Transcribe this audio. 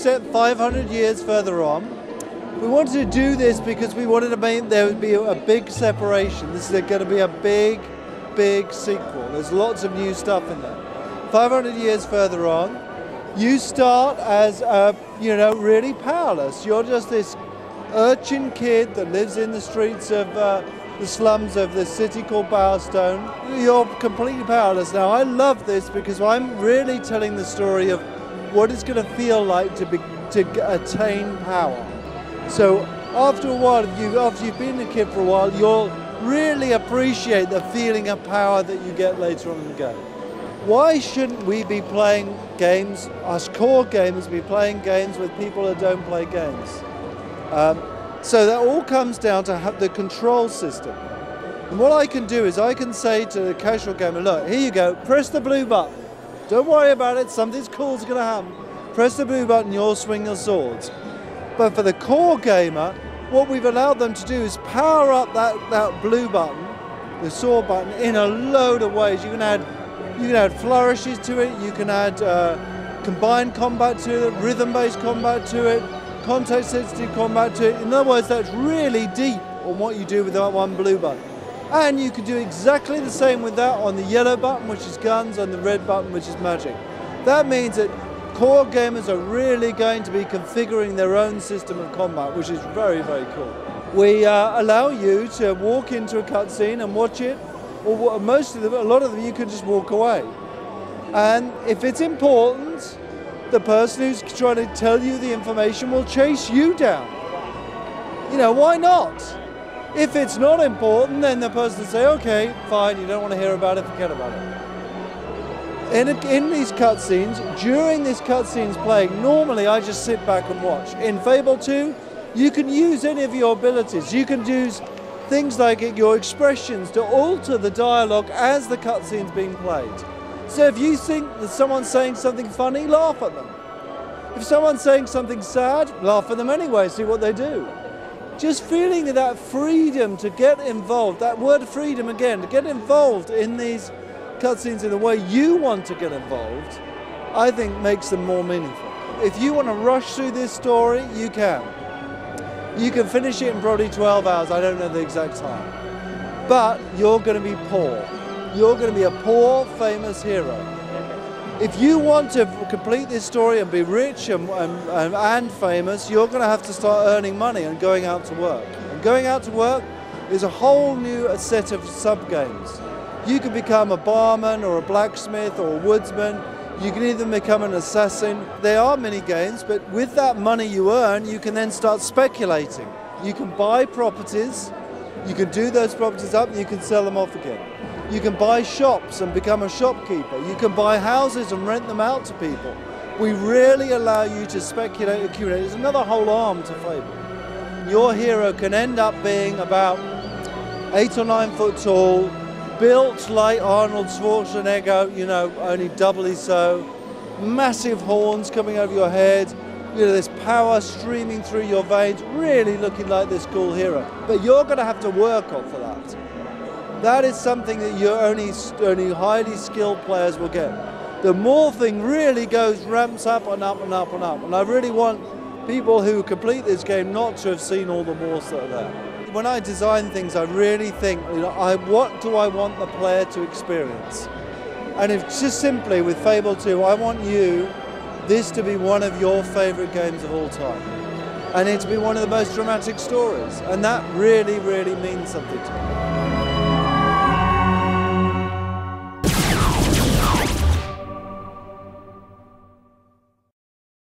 set 500 years further on. We wanted to do this because we wanted to make there would be a big separation. This is going to be a big sequel. There's lots of new stuff in there. 500 years further on, you start as, really powerless. You're just this urchin kid that lives in the streets of the slums of this city called Bowerstone. You're completely powerless. Now, I love this because I'm really telling the story of what it's going to feel like to attain power. So after a while, after you've been a kid for a while, you'll really appreciate the feeling of power that you get later on in the game. Why shouldn't we be playing games, us core gamers be playing games with people who don't play games? So that all comes down to the control system. And what I can do is I can say to the casual gamer, look, here you go, press the blue button. Don't worry about it, something cool's going to happen. Press the blue button, you'll swing your swords. But for the core gamer, what we've allowed them to do is power up that blue button, the sword button, in a load of ways. You can add flourishes to it, you can add combined combat to it, rhythm-based combat to it, context-sensitive combat to it. In other words, that's really deep on what you do with that one blue button. And you can do exactly the same with that on the yellow button, which is guns, and the red button, which is magic. That means that core gamers are really going to be configuring their own system of combat, which is very cool. We allow you to walk into a cutscene and watch it, or a lot of them you can just walk away. And if it's important, the person who's trying to tell you the information will chase you down. Why not? If it's not important, then the person will say, okay, fine, you don't want to hear about it, forget about it. In these cutscenes, during this cutscene's playing, normally I just sit back and watch. In Fable 2, you can use any of your abilities. You can use things like your expressions to alter the dialogue as the cutscene's being played. So if you think that someone's saying something funny, laugh at them. If someone's saying something sad, laugh at them anyway, see what they do. Just feeling that freedom to get involved, that word freedom again, to get involved in these cutscenes in the way you want to get involved, I think makes them more meaningful. If you want to rush through this story, you can. You can finish it in probably 12 hours, I don't know the exact time. But you're going to be poor. You're going to be a poor, famous hero. If you want to complete this story and be rich and famous, you're going to have to start earning money and going out to work. And going out to work is a whole new set of sub-games. You can become a barman or a blacksmith or a woodsman. You can even become an assassin. There are mini games, but with that money you earn, you can then start speculating. You can buy properties, you can do those properties up, and you can sell them off again. You can buy shops and become a shopkeeper. You can buy houses and rent them out to people. We really allow you to speculate and accumulate. There's another whole arm to Fable. Your hero can end up being about 8 or 9 foot tall, built like Arnold Schwarzenegger, only doubly so, massive horns coming over your head, this power streaming through your veins, really looking like this cool hero. But you're going to have to work on for that. That is something that only highly skilled players will get. The Morph thing really ramps up and up and up and up. And I really want people who complete this game not to have seen all the morphs that are there. When I design things, I really think, what do I want the player to experience? And it's just simply with Fable 2, I want this to be one of your favorite games of all time. And it to be one of the most dramatic stories. And that really means something to me.